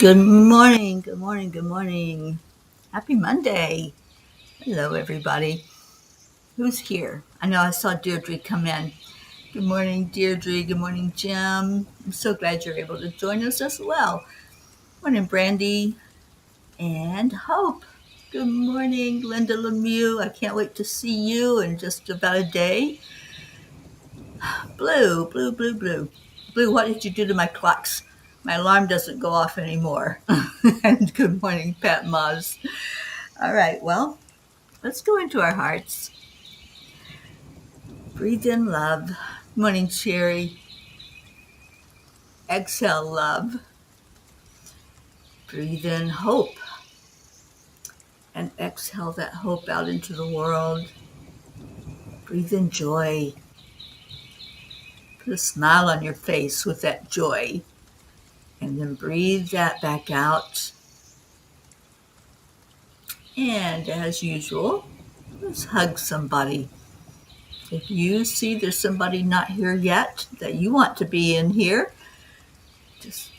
Good morning, good morning, good morning. Happy Monday. Hello, everybody. Who's here? I know I saw Deirdre come in. Good morning, Deirdre. Good morning, Jim. I'm so glad you're able to join us as well. Morning, Brandy and Hope. Good morning, Linda Lemieux. I can't wait to see you in just about a day. Blue, blue, blue, blue. Blue, what did you do to my clocks? My alarm doesn't go off anymore. And good morning, Pat Moz. All right, well, let's go into our hearts. Breathe in love. Morning, Cherry. Exhale love. Breathe in hope. And exhale that hope out into the world. Breathe in joy. Put a smile on your face with that joy. And then breathe that back out. And as usual, let's hug somebody. If you see there's somebody not here yet that you want to be in here, just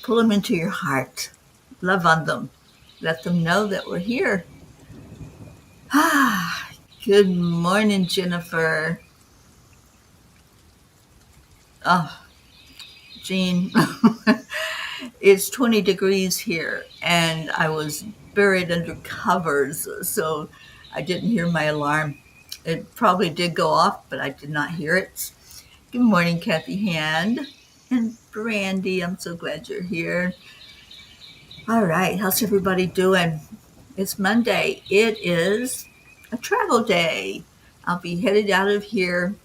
pull them into your heart. Love on them. Let them know that we're here. Good morning, Jennifer. Oh, Jean. It's 20 degrees here, and I was buried under covers, so I didn't hear my alarm. It probably did go off, but I did not hear it. Good morning, Kathy Hand. And Brandy, I'm so glad you're here. All right, how's everybody doing? It's Monday. It is a travel day. I'll be headed out of here,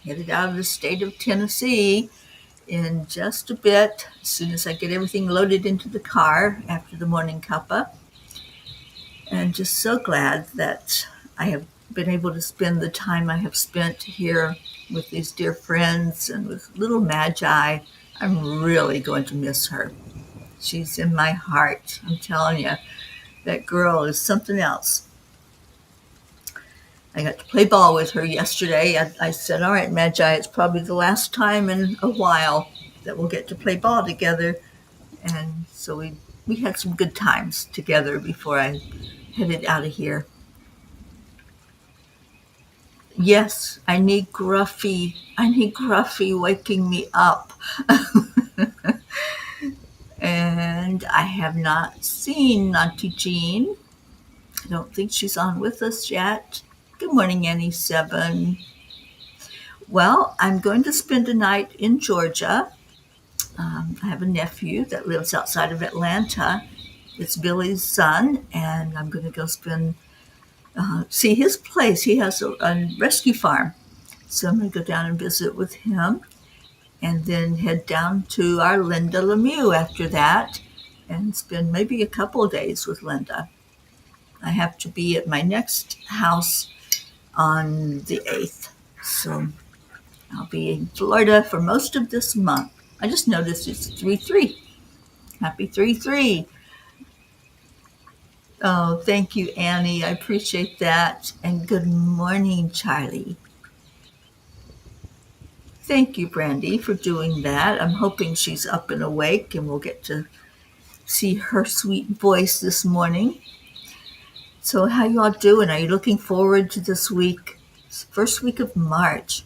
headed out of the state of Tennessee in just a bit, as soon as I get everything loaded into the car after the morning cuppa. And just so glad that I have been able to spend the time I have spent here with these dear friends and with little Magi. I'm really going to miss her. She's in my heart. I'm telling you, that girl is something else. I got to play ball with her yesterday. I said, all right, Magi, it's probably the last time in a while that we'll get to play ball together. And so we had some good times together before I headed out of here. Yes, I need Gruffy. I need Gruffy waking me up. And I have not seen Auntie Jean. I don't think she's on with us yet. Good morning, Annie 7. Well, I'm going to spend a night in Georgia. I have a nephew that lives outside of Atlanta. It's Billy's son, and I'm going to go see his place. He has a rescue farm. So I'm going to go down and visit with him and then head down to our Linda Lemieux after that and spend maybe a couple of days with Linda. I have to be at my next house on the 8th. So I'll be in Florida for most of this month. I just noticed it's 3-3. Happy 3-3. Oh, thank you, Annie. I appreciate that. And good morning, Charlie. Thank you, Brandy, for doing that. I'm hoping she's up and awake and we'll get to see her sweet voice this morning. So how you all doing? Are you looking forward to this week? It's the first week of March.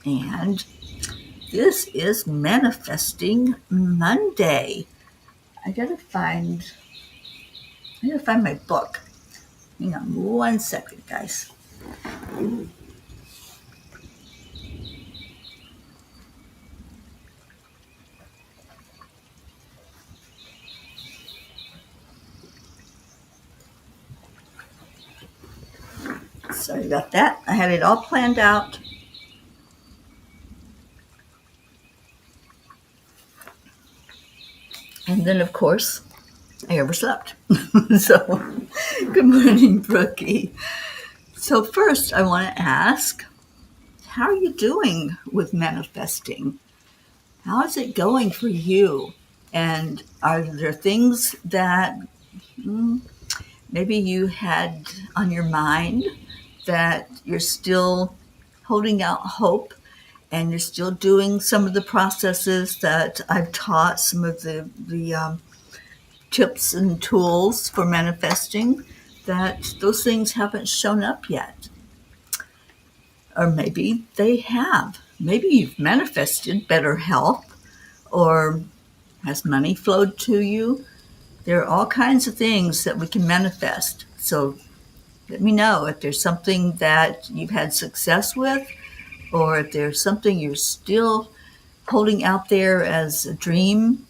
And this is Manifesting Monday. I gotta find my book. Hang on 1 second, guys. Sorry about that. I had it all planned out. And then, of course, I overslept. So, good morning, Brookie. So first, I want to ask, how are you doing with manifesting? How is it going for you? And are there things that maybe you had on your mind that you're still holding out hope and you're still doing some of the processes that I've taught, some of the tips and tools for manifesting, that those things haven't shown up yet. Or maybe they have. Maybe you've manifested better health, or has money flowed to you. There are all kinds of things that we can manifest. So let me know if there's something that you've had success with, or if there's something you're still holding out there as a dream,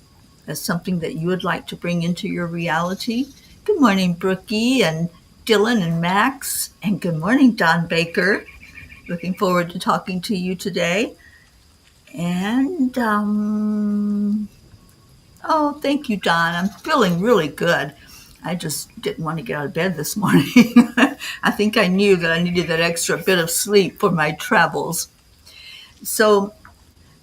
as something that you would like to bring into your reality. Good morning, Brookie and Dylan and Max. And good morning, Don Baker. Looking forward to talking to you today. And, oh, thank you, Don. I'm feeling really good. I just didn't want to get out of bed this morning. I think I knew that I needed that extra bit of sleep for my travels. So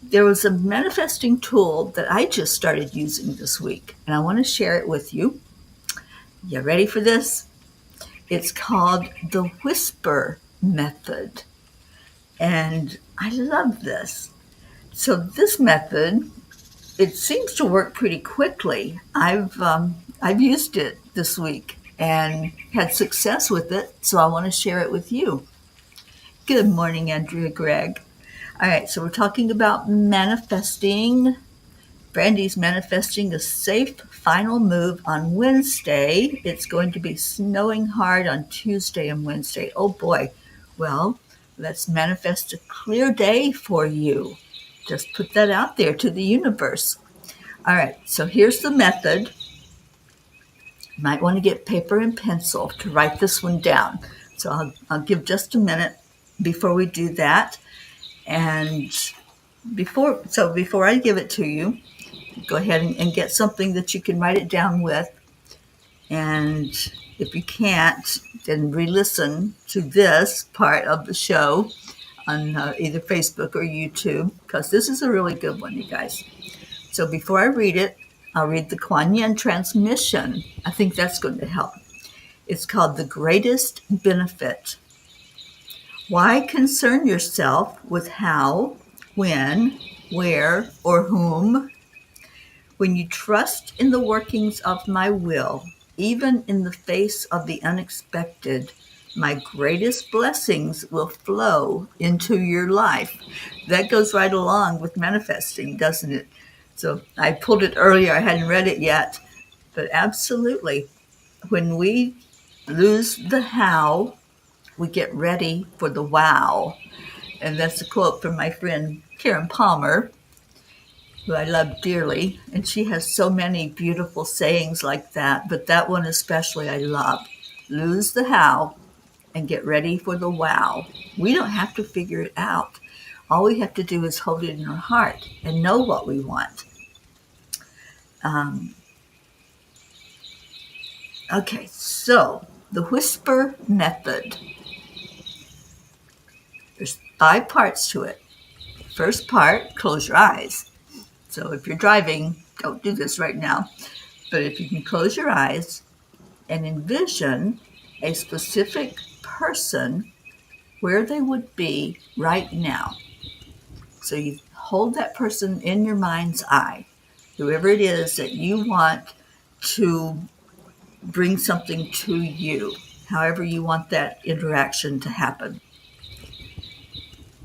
there was a manifesting tool that I just started using this week, and I want to share it with you. You ready for this? It's called the whisper method, and I love this. So this method, it seems to work pretty quickly. I've used it this week and had success with it, so I want to share it with you. Good morning, Andrea Gregg. All right, so we're talking about manifesting. Brandy's manifesting a safe final move on Wednesday. It's going to be snowing hard on Tuesday and Wednesday. Oh boy. Well, let's manifest a clear day for you. Just put that out there to the universe. All right, so here's the method. You might want to get paper and pencil to write this one down. So I'll give just a minute before we do that. And before I give it to you, go ahead and get something that you can write it down with. And if you can't, then re-listen to this part of the show on either Facebook or YouTube, because this is a really good one, you guys. So before I read it, I'll read the Kuan Yin transmission. I think that's going to help. It's called The Greatest Benefit. Why concern yourself with how, when, where, or whom? When you trust in the workings of my will, even in the face of the unexpected, my greatest blessings will flow into your life. That goes right along with manifesting, doesn't it? So I pulled it earlier. I hadn't read it yet. But absolutely, when we lose the how, we get ready for the wow. And that's a quote from my friend Karen Palmer, who I love dearly. And she has so many beautiful sayings like that. But that one especially I love. Lose the how and get ready for the wow. We don't have to figure it out. All we have to do is hold it in our heart and know what we want. Okay, so the whisper method. There's 5 parts to it. First part, close your eyes. So if you're driving, don't do this right now. But if you can close your eyes and envision a specific person where they would be right now. So you hold that person in your mind's eye, whoever it is that you want to bring something to you, however you want that interaction to happen.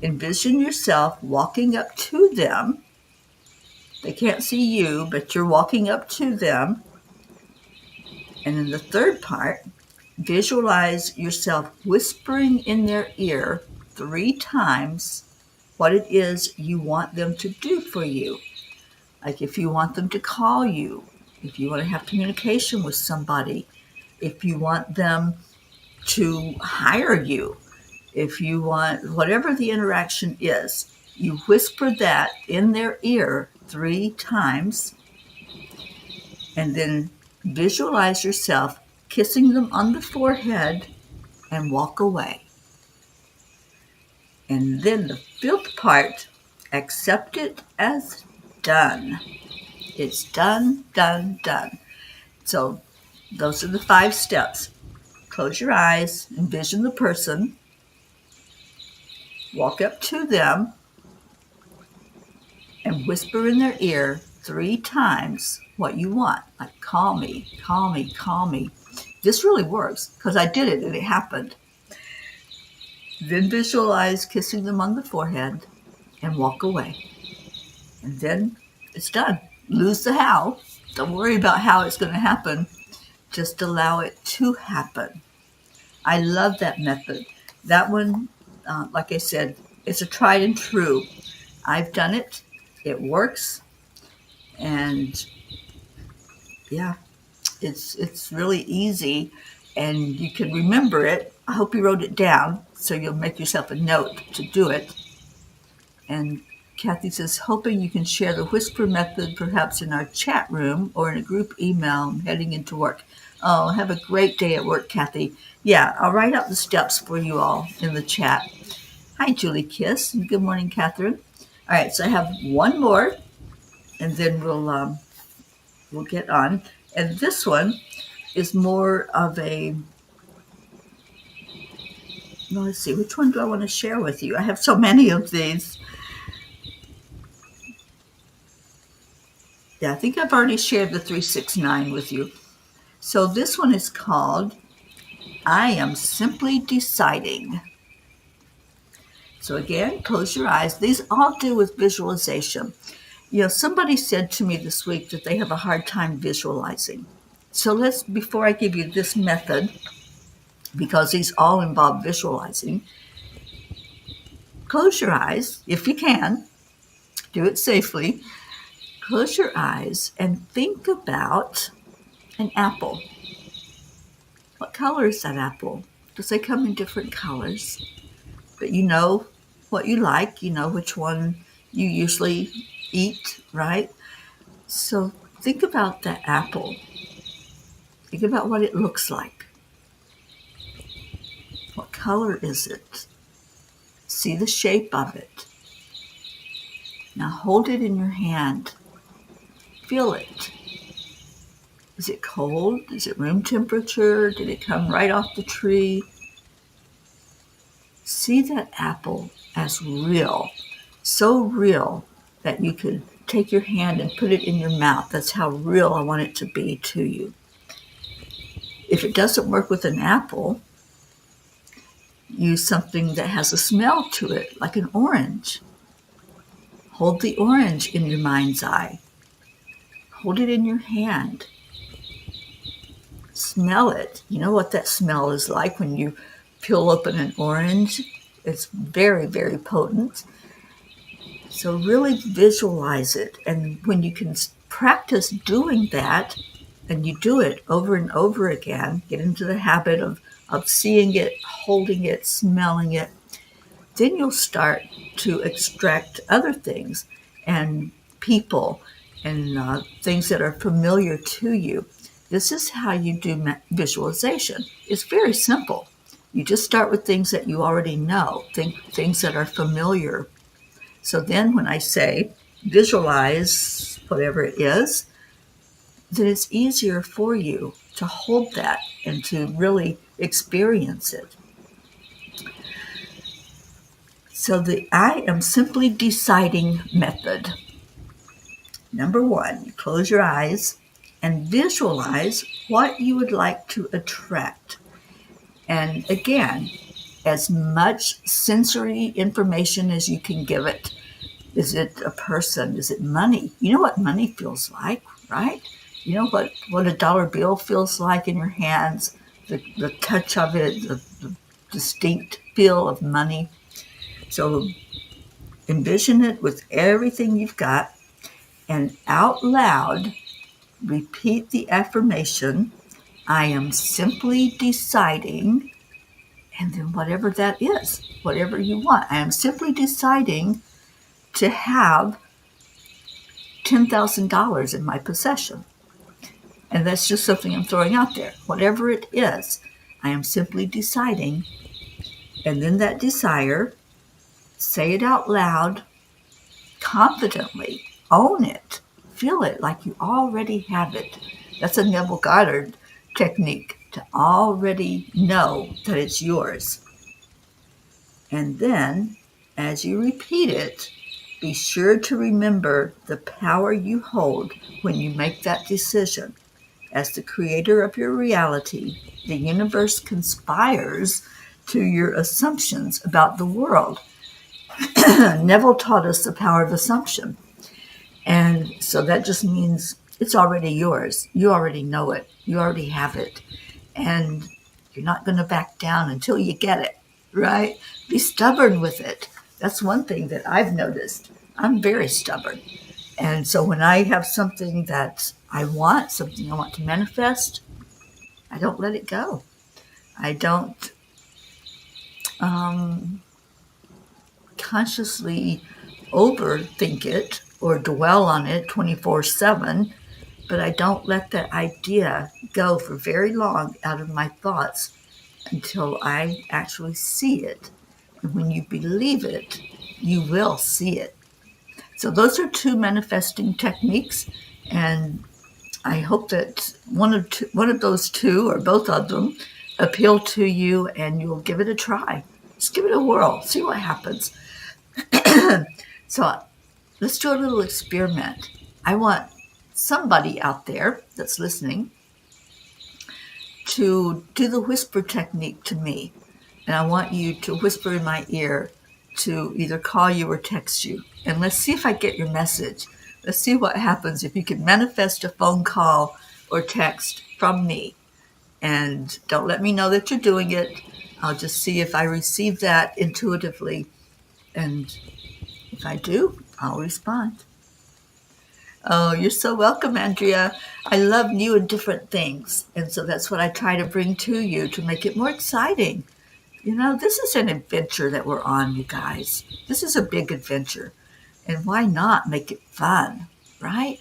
Envision yourself walking up to them. They can't see you, but you're walking up to them. And in the third part, visualize yourself whispering in their ear 3 times what it is you want them to do for you. Like if you want them to call you, if you want to have communication with somebody, if you want them to hire you, if you want whatever the interaction is, you whisper that in their ear 3 times, and then visualize yourself kissing them on the forehead and walk away. And then the 5th part, accept it as done. It's done, done, done. So those are the 5 steps. Close your eyes, envision the person, walk up to them, and whisper in their ear 3 times what you want, like call me, call me, call me. This really works because I did it and it happened. Then visualize kissing them on the forehead and walk away. And then it's done. Lose the how. Don't worry about how it's going to happen. Just allow it to happen. I love that method. That one, like I said, it's a tried and true. I've done it. It works. And yeah, it's really easy and you can remember it. I hope you wrote it down so you'll make yourself a note to do it. And Kathy says, hoping you can share the whisper method perhaps in our chat room or in a group email. I'm heading into work. Oh, have a great day at work, Kathy. Yeah, I'll write out the steps for you all in the chat. Hi, Julie Kiss, and good morning, Catherine. All right, so I have one more, and then we'll get on. And this one is more of a, well, let's see, which one do I want to share with you? I have so many of these. Yeah, I think I've already shared the 369 with you. So this one is called, I Am Simply Deciding. So again, close your eyes. These all do with visualization. You know, somebody said to me this week that they have a hard time visualizing. So before I give you this method, because these all involve visualizing, close your eyes if you can. Do it safely. Close your eyes and think about an apple. What color is that apple? Does they come in different colors? But you know what you like. You know which one you usually eat, right? So think about that apple. Think about what it looks like. What color is it? See the shape of it. Now hold it in your hand. Feel it. Is it cold? Is it room temperature? Did it come right off the tree? See that apple as real, so real that you could take your hand and put it in your mouth. That's how real I want it to be to you. If it doesn't work with an apple, use something that has a smell to it, like an orange. Hold the orange in your mind's eye. Hold it in your hand. Smell it. You know what that smell is like when you peel open an orange. It's very, very potent. So really visualize it. And when you can practice doing that, and you do it over and over again, get into the habit of seeing it, holding it, smelling it, then you'll start to extract other things and people and things that are familiar to you. This is how you do visualization. It's very simple. You just start with things that you already know, things that are familiar. So then when I say visualize whatever it is, then it's easier for you to hold that and to really experience it. So the I Am Simply Deciding method. Number 1, close your eyes and visualize what you would like to attract. And again, as much sensory information as you can give it. Is it a person? Is it money? You know what money feels like, right? You know what a dollar bill feels like in your hands, the touch of it, the distinct feel of money. So envision it with everything you've got and out loud repeat the affirmation, I am simply deciding, and then whatever that is, whatever you want. I am simply deciding to have $10,000 in my possession. And that's just something I'm throwing out there. Whatever it is, I am simply deciding. And then that desire, say it out loud, confidently, own it, feel it like you already have it. That's a Neville Goddard technique, to already know that it's yours. And then, as you repeat it, Be sure to remember the power you hold when you make that decision. As the creator of your reality, the universe conspires to your assumptions about the world. Neville taught us the power of assumption. And so that just means it's already yours. You already know it. You already have it. And you're not going to back down until you get it, right? Be stubborn with it. That's one thing that I've noticed. I'm very stubborn. And so when I have something that I want, something I want to manifest, I don't let it go. I don't consciously overthink it or dwell on it 24/7, but I don't let that idea go for very long out of my thoughts until I actually see it. And when you believe it, you will see it. So those are two manifesting techniques, and I hope that one of those two or both of them appeal to you, and you'll give it a try. Just give it a whirl. See what happens. So let's do a little experiment. I want somebody out there that's listening to do the whisper technique to me. And I want you to whisper in my ear to either call you or text you. And let's see if I get your message. Let's see what happens if you can manifest a phone call or text from me. And don't let me know that you're doing it. I'll just see if I receive that intuitively. And if I do, I'll respond. Oh, you're so welcome, Andrea. I love new and different things. And so that's what I try to bring to you to make it more exciting. You know, this is an adventure that we're on, you guys. This is a big adventure. And why not make it fun, right?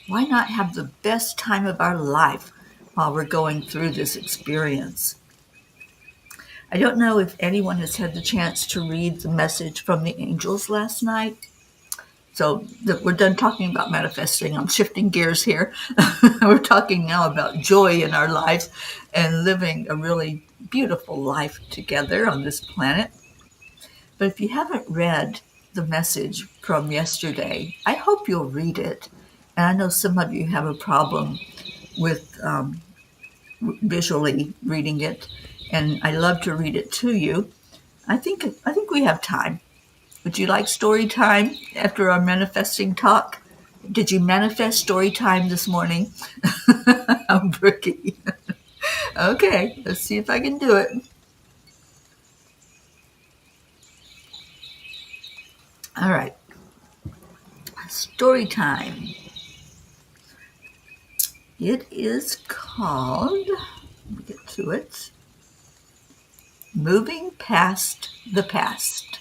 Why not have the best time of our life while we're going through this experience? I don't know if anyone has had the chance to read the message from the angels last night. So we're done talking about manifesting. I'm shifting gears here. We're talking now about joy in our lives and living a really beautiful life together on this planet. But if you haven't read the message from yesterday, I hope you'll read it. And I know some of you have a problem with visually reading it, and I love to read it to you. I think we have time. Would you like story time after our manifesting talk? Did you manifest story time this morning? I'm Brookie. Okay, let's see if I can do it. All right. Story time. It is called, let me get to it, Moving Past the Past.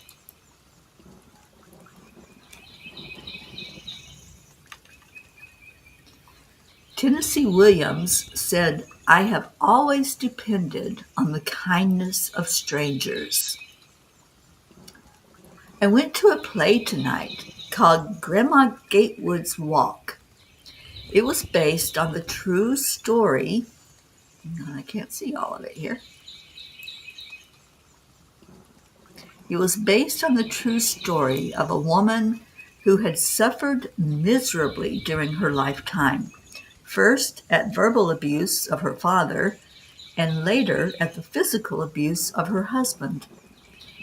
Tennessee Williams said, "I have always depended on the kindness of strangers." I went to a play tonight called Grandma Gatewood's Walk. It was based on the true story. I can't see all of it here. It was based on the true story of a woman who had suffered miserably during her lifetime. First at verbal abuse of her father, and later at the physical abuse of her husband.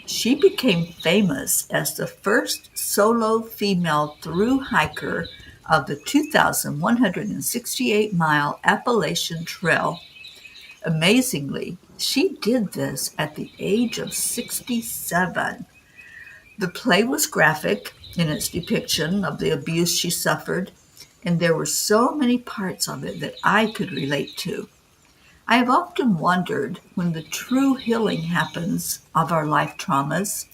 She became famous as the first solo female thru hiker of the 2,168-mile Appalachian Trail. Amazingly, she did this at the age of 67. The play was graphic in its depiction of the abuse she suffered, and there were so many parts of it that I could relate to. I have often wondered when the true healing happens of our life traumas.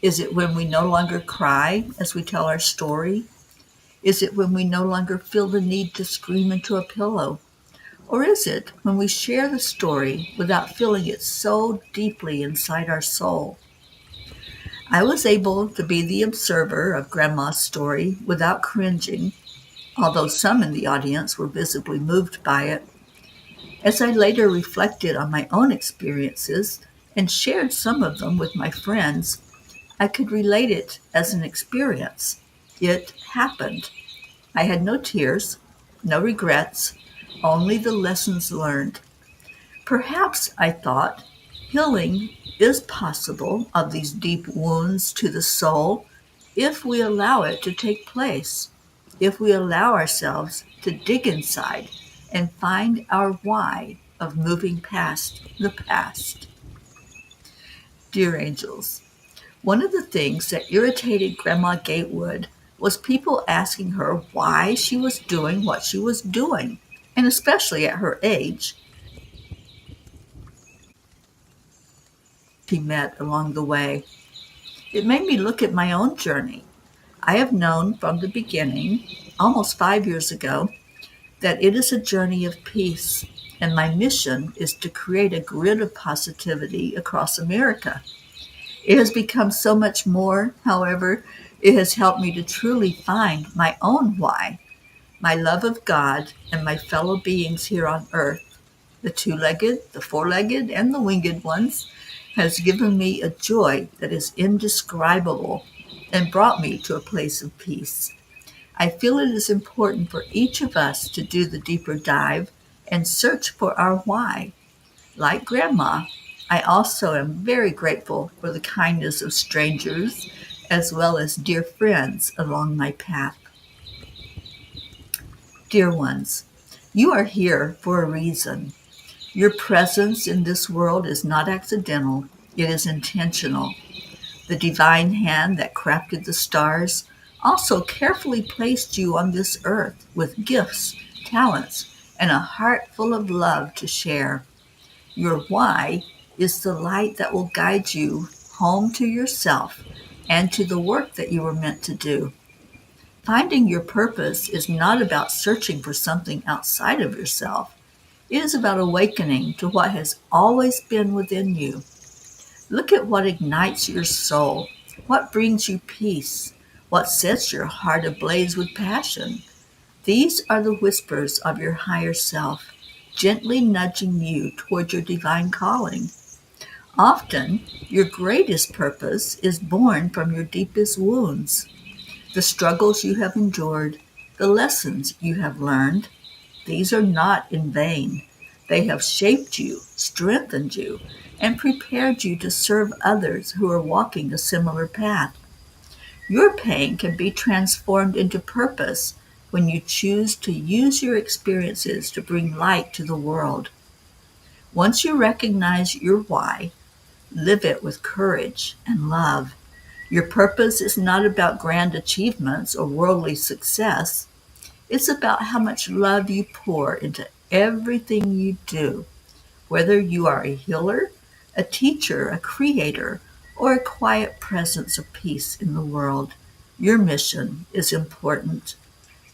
Is it when we no longer cry as we tell our story? Is it when we no longer feel the need to scream into a pillow? Or is it when we share the story without feeling it so deeply inside our soul? I was able to be the observer of Grandma's story without cringing, although some in the audience were visibly moved by it. As I later reflected on my own experiences and shared some of them with my friends, I could relate it as an experience. It happened. I had no tears, no regrets, only the lessons learned. Perhaps, I thought, healing is possible of these deep wounds to the soul if we allow it to take place, if we allow ourselves to dig inside and find our why of moving past the past. Dear angels, one of the things that irritated Grandma Gatewood was people asking her why she was doing what she was doing, and especially at her age, she met along the way. It made me look at my own journey. I have known from the beginning, almost 5 years ago, that it is a journey of peace, and my mission is to create a grid of positivity across America. It has become so much more, however, it has helped me to truly find my own why, my love of God and my fellow beings here on earth, the two-legged, the four-legged, and the winged ones, has given me a joy that is indescribable and brought me to a place of peace. I feel it is important for each of us to do the deeper dive and search for our why. Like Grandma, I also am very grateful for the kindness of strangers as well as dear friends along my path. Dear ones, you are here for a reason. Your presence in this world is not accidental, it is intentional. The divine hand that crafted the stars also carefully placed you on this earth with gifts, talents, and a heart full of love to share. Your why is the light that will guide you home to yourself and to the work that you were meant to do. Finding your purpose is not about searching for something outside of yourself. It is about awakening to what has always been within you. Look at what ignites your soul, what brings you peace, what sets your heart ablaze with passion. These are the whispers of your higher self, gently nudging you toward your divine calling. Often, your greatest purpose is born from your deepest wounds, the struggles you have endured, the lessons you have learned. These are not in vain. They have shaped you, strengthened you, and prepared you to serve others who are walking a similar path. Your pain can be transformed into purpose when you choose to use your experiences to bring light to the world. Once you recognize your why, live it with courage and love. Your purpose is not about grand achievements or worldly success. It's about how much love you pour into everything you do, whether you are a healer, a teacher, a creator, or a quiet presence of peace in the world. Your mission is important.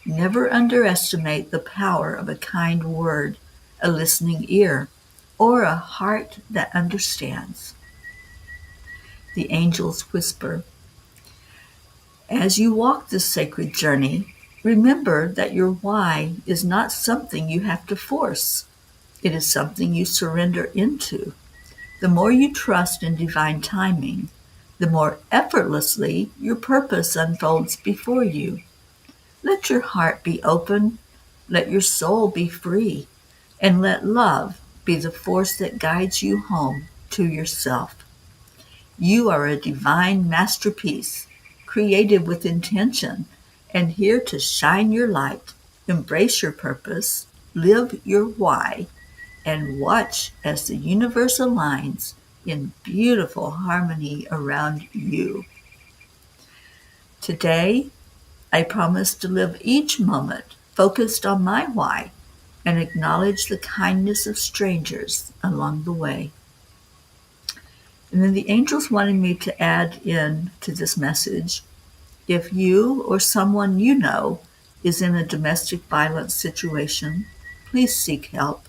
Never underestimate the power of a kind word, a listening ear, or a heart that understands. The angels whisper. As you walk this sacred journey, remember that your why is not something you have to force. It is something you surrender into. The more you trust in divine timing, the more effortlessly your purpose unfolds before you. Let your heart be open, let your soul be free, and let love be the force that guides you home to yourself. You are a divine masterpiece, created with intention, and here to shine your light, embrace your purpose, live your why, and watch as the universe aligns in beautiful harmony around you. Today, I promise to live each moment focused on my why and acknowledge the kindness of strangers along the way. And then the angels wanted me to add in to this message, if you or someone you know is in a domestic violence situation, please seek help.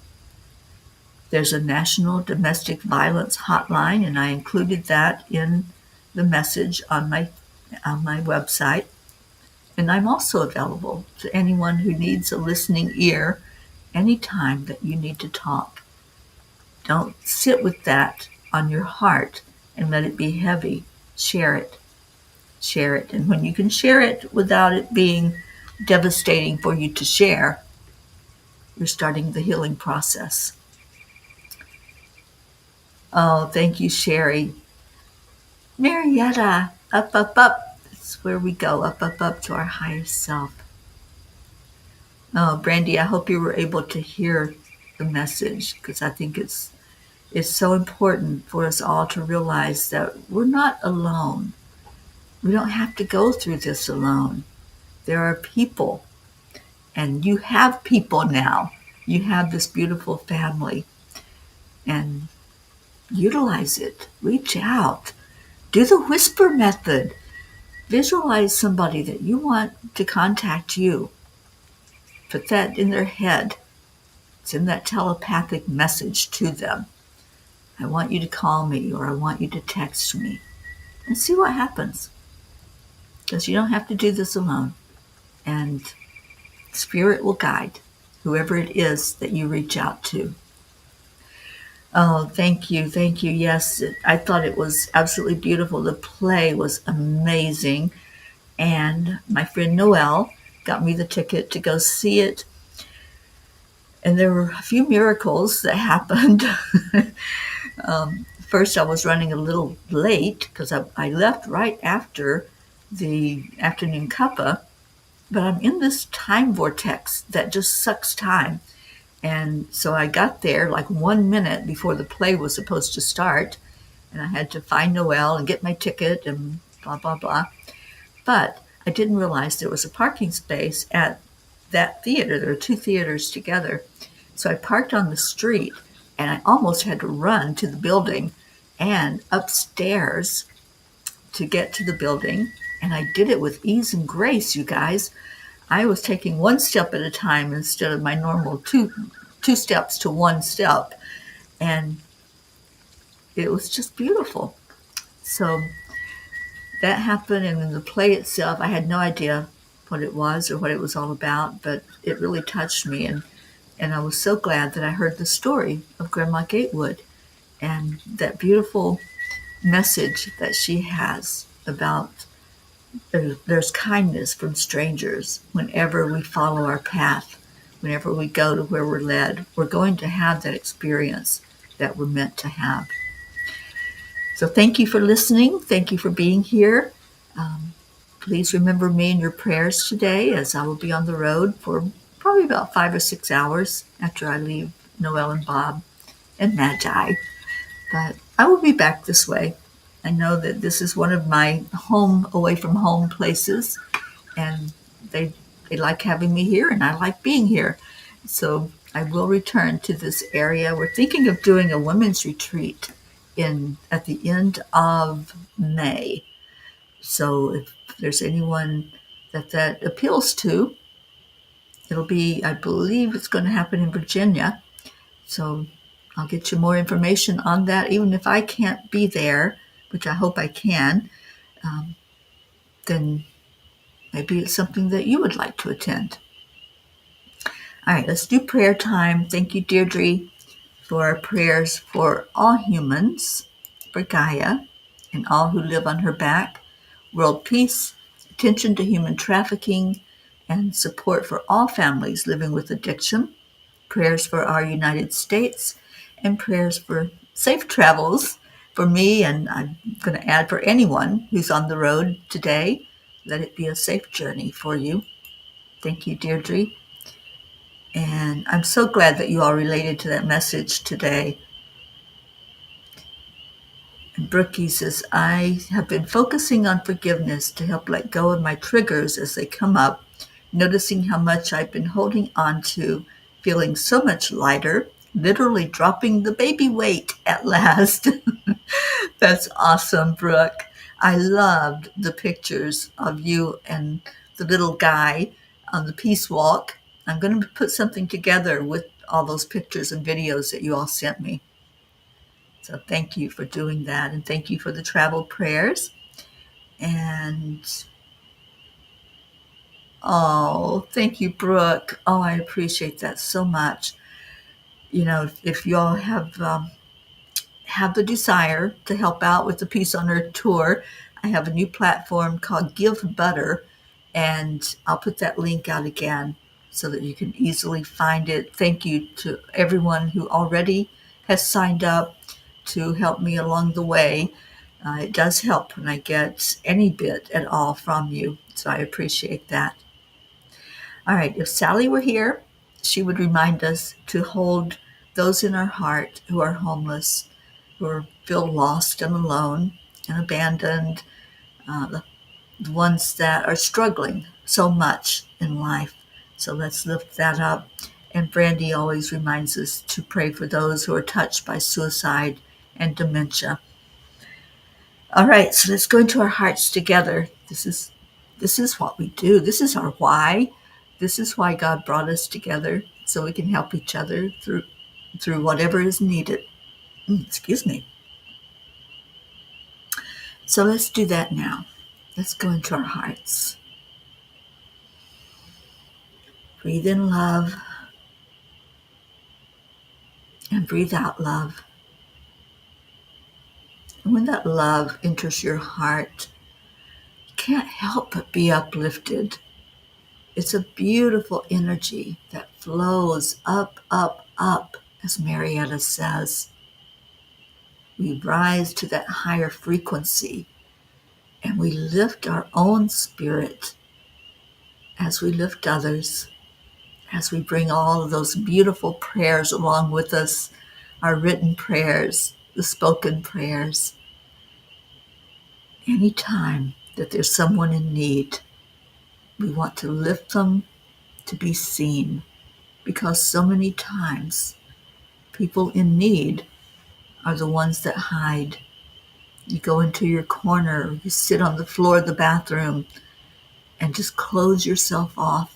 There's a national domestic violence hotline, and I included that in the message on my website. And I'm also available to anyone who needs a listening ear anytime that you need to talk. Don't sit with that on your heart and let it be heavy. Share it. share it. And when you can share it without it being devastating for you to share, you're starting the healing process. Oh, thank you, Sherry. Marietta, up, up, up. That's where we go, up, up, up to our higher self. Oh, Brandy, I hope you were able to hear the message, because I think it's so important for us all to realize that we're not alone. We don't have to go through this alone. There are people, and you have people now. You have this beautiful family, and utilize it. Reach out. Do the whisper method. Visualize somebody that you want to contact you. Put that in their head. Send that telepathic message to them. I want you to call me, or I want you to text me, and see what happens. Because you don't have to do this alone. And Spirit will guide whoever it is that you reach out to. Oh, thank you. Thank you. Yes, I thought it was absolutely beautiful. The play was amazing. And my friend Noelle got me the ticket to go see it. And there were a few miracles that happened. First, I was running a little late because I left right after the afternoon cuppa, but I'm in this time vortex that just sucks time. And so I got there like 1 minute before the play was supposed to start, and I had to find Noelle and get my ticket and blah, blah, blah. But I didn't realize there was a parking space at that theater. There were two theaters together. So I parked on the street, and I almost had to run to the building and upstairs to get to the building. And I did it with ease and grace, you guys. I was taking one step at a time instead of my normal two steps to one step. And it was just beautiful. So that happened, and in the play itself, I had no idea what it was or what it was all about, but it really touched me. And I was so glad that I heard the story of Grandma Gatewood and that beautiful message that she has about there's kindness from strangers whenever we follow our path, whenever we go to where we're led. We're going to have that experience that we're meant to have. So thank you for listening. Thank you for being here. Please remember me in your prayers today, as I will be on the road for probably about 5 or 6 hours after I leave Noelle and Bob and Magi. But I will be back this way. I know that this is one of my home, away from home places, and they like having me here, and I like being here. So I will return to this area. We're thinking of doing a women's retreat at the end of May. So if there's anyone that appeals to, it'll be, I believe it's going to happen in Virginia. So I'll get you more information on that. Even if I can't be there, which I hope I can, then maybe it's something that you would like to attend. All right, let's do prayer time. Thank you, Deirdre, for our prayers for all humans, for Gaia and all who live on her back, world peace, attention to human trafficking, and support for all families living with addiction, prayers for our United States, and prayers for safe travels for me, and I'm going to add for anyone who's on the road today. Let it be a safe journey for you. Thank you, Deirdre. And I'm so glad that you all related to that message today. And Brookie says, I have been focusing on forgiveness to help let go of my triggers as they come up, noticing how much I've been holding on to, feeling so much lighter, literally dropping the baby weight at last. That's awesome, Brooke. I loved the pictures of you and the little guy on the peace walk. I'm going to put something together with all those pictures and videos that you all sent me. So thank you for doing that, and thank you for the travel prayers. And oh, thank you, Brooke. Oh, I appreciate that so much. You know, if you all have the desire to help out with the Peace on Earth tour, I have a new platform called Give Butter, and I'll put that link out again so that you can easily find it. Thank you to everyone who already has signed up to help me along the way. It does help when I get any bit at all from you, so I appreciate that. All right, if Sally were here, she would remind us to hold those in our heart who are homeless, feel lost and alone and abandoned, the ones that are struggling so much in life. So let's lift that up. And Brandy always reminds us to pray for those who are touched by suicide and dementia. All right, so let's go into our hearts together. This is what we do. This is our why. This is why God brought us together, so we can help each other through whatever is needed. Excuse me. So let's do that now. Let's go into our hearts. Breathe in love and breathe out love. And when that love enters your heart, you can't help but be uplifted. It's a beautiful energy that flows up, up, up, as Marietta says. We rise to that higher frequency and we lift our own spirit as we lift others, as we bring all of those beautiful prayers along with us, our written prayers, the spoken prayers. Anytime that there's someone in need, we want to lift them to be seen, because so many times people in need are the ones that hide. You go into your corner, you sit on the floor of the bathroom and just close yourself off.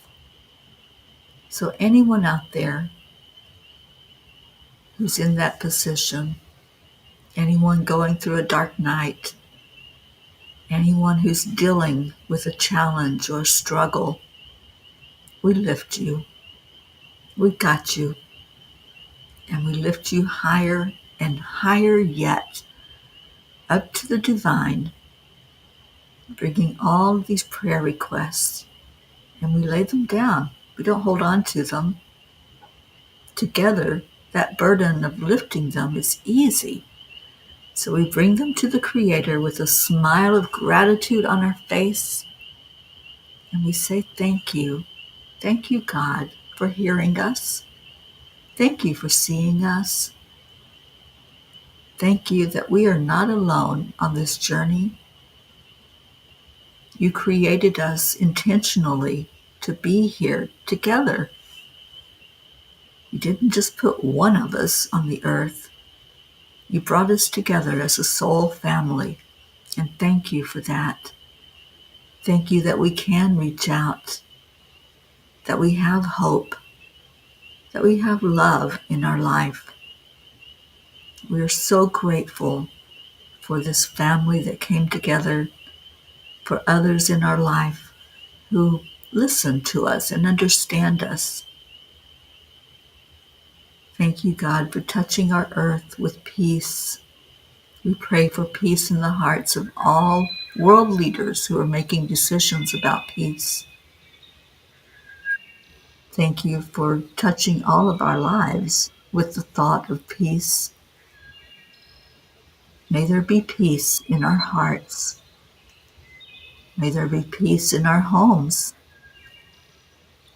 So anyone out there who's in that position, anyone going through a dark night, anyone who's dealing with a challenge or struggle, we lift you. We got you. And we lift you higher and higher yet, up to the divine, bringing all of these prayer requests, and we lay them down. We don't hold on to them. Together, that burden of lifting them is easy. So we bring them to the Creator with a smile of gratitude on our face, and we say, thank you. Thank you, God, for hearing us. Thank you for seeing us. Thank you that we are not alone on this journey. You created us intentionally to be here together. You didn't just put one of us on the earth. You brought us together as a soul family, and thank you for that. Thank you that we can reach out, that we have hope, that we have love in our life. We are so grateful for this family that came together, for others in our life who listen to us and understand us. Thank you, God, for touching our earth with peace. We pray for peace in the hearts of all world leaders who are making decisions about peace. Thank you for touching all of our lives with the thought of peace. May there be peace in our hearts. May there be peace in our homes.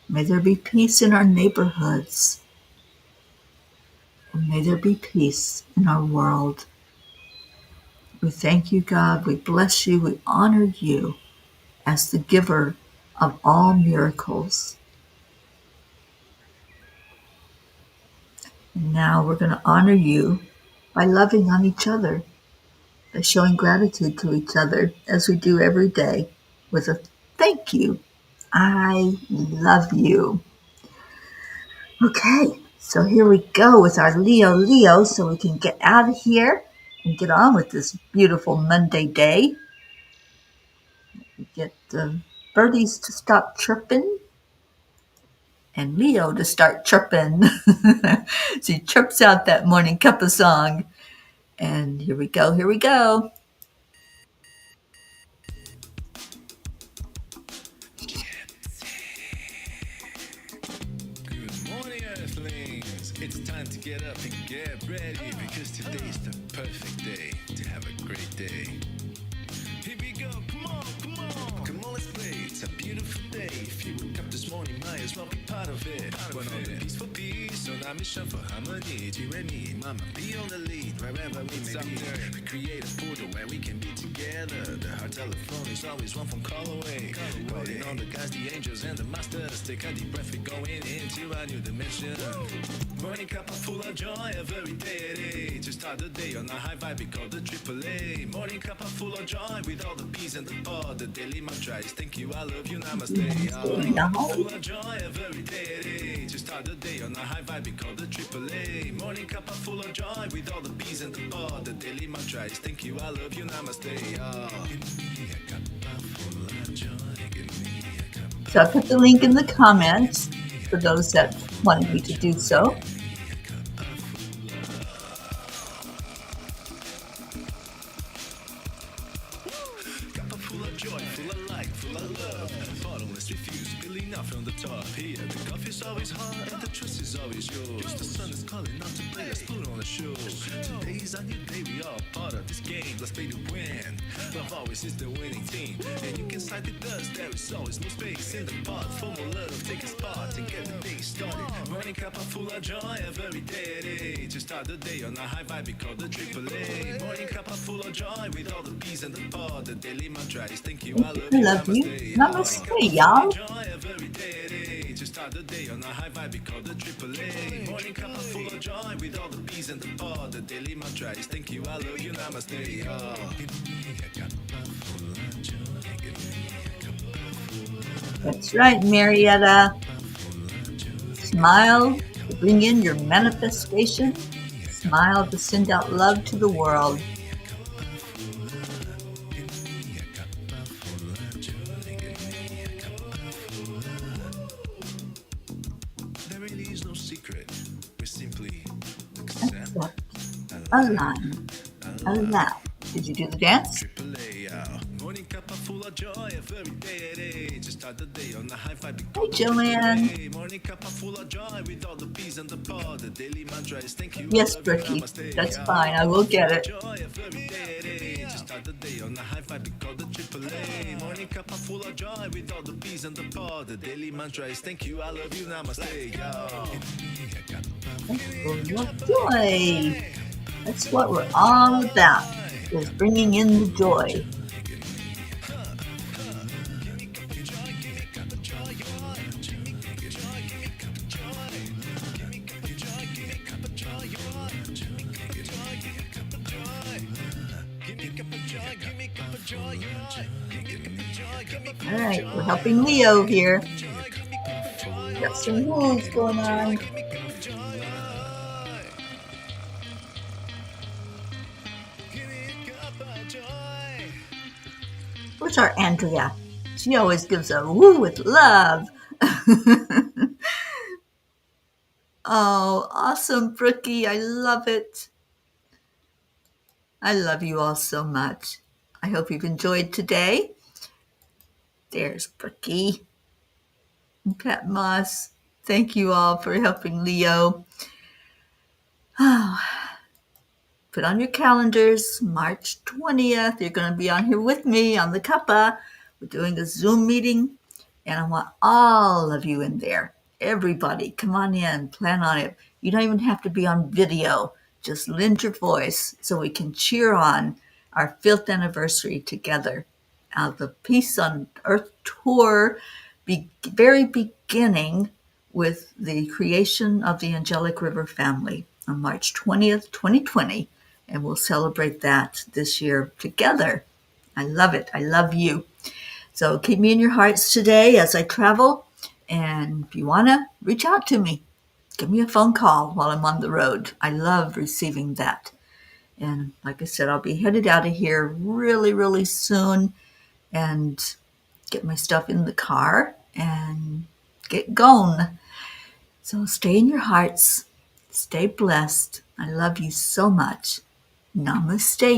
May there be peace in our neighborhoods. And may there be peace in our world. We thank you, God. We bless you. We honor you as the giver of all miracles. And now we're going to honor you by loving on each other, by showing gratitude to each other as we do every day with a thank you. I love you. Okay, so here we go with our Leo, so we can get out of here and get on with this beautiful Monday day. We get the birdies to stop chirping and Leo to start chirping. So he chirps out that Morning Cuppa song. And here we go, here we go. It's time to get up and get ready because today's the perfect day to have a great day. Here we go, come on, come on. Come on, let's play. It's a beautiful day. If you woke up this morning, might as well be part of it. One on the peaceful peace, on our mission for harmony. You and me, mama, be on the lead wherever we may be. We create a portal where we can be together. The heart telephone is always one phone call away. Calling on the guys, the angels, and the masters. Take a deep breath, we're going into a new dimension. Morning cup full of joy every day. To start the day on a high vibe, we call the AAA. Morning cup full of joy with all the peas and the pod. The daily mantra is thank you, I love you, namaste. Morning cup full of joy every day. To start the day on a high vibe, we call the AAA. Morning cup full of joy with all the peas and the pod. The daily mantra is thank you, I love you, namaste. Give me a cup full of joy. Give me a cup. So I put the link in the comments for those that wanted me to do so. Full of joy, full of light, full of love. Bottomless refuse, spilling out from the top. Here, the coffee's always hot and the trust is always yours. The sun is calling out to play, let's put on a show. Today's a new day, we all part of this game. Let's play to win. Love always is the winning team. And you can side with us, there is always no space in the pot. For more love, take a spot and get the day started. Morning cup full of joy every day. To start the day on a high vibe, we call the AAA. Morning cup full of joy with all the peas and the pod. The daily mantra is thank you, I love you, Namaste, y'all. Every day to start the day on a high vibe, we call the AAA. Morning cup full of joy with all the peas and the pod. The daily mantra is thank you, I love you, namaste. Give me a cup full of joy. Give me a cup full of That's right, Marietta. Smile to bring in your manifestation. Smile to send out love to the world. There really is no secret. We simply accept, Align. Allow. Did you do the dance? AAA. Morning cup full of joy every day. To start the day on the high vibe. Hey, Joanne. Morning cup full of joy with all the peas and the pod. The daily mantra is thank you. Yes, Bricky. That's fine. I will get it. Joy every day. To start the day on the high vibe, we call the AAA. Morning cup full of joy with all the peas and the pod. The daily mantra is thank you, I love you, namaste. Full of joy. That's what we're all about, is bringing in the joy. All right, we're helping Leo here. Got some rules going on. Where's our Andrea? She always gives a woo with love. Oh, awesome, Brookie. I love it. I love you all so much. I hope you've enjoyed today. There's Brookie and Pat Moss. Thank you all for helping Leo. Oh, put on your calendars, March 20th. You're going to be on here with me on the Cuppa. We're doing a Zoom meeting, and I want all of you in there. Everybody, come on in, plan on it. You don't even have to be on video. Just lend your voice so we can cheer on our 5th anniversary together. The Peace on Earth tour, very beginning with the creation of the Angelic River family on March 20th, 2020. And we'll celebrate that this year together. I love it. I love you. So keep me in your hearts today as I travel. And if you want to, reach out to me. Give me a phone call while I'm on the road. I love receiving that. And like I said, I'll be headed out of here really, really soon and get my stuff in the car and get going. So stay in your hearts. Stay blessed. I love you so much. Namaste.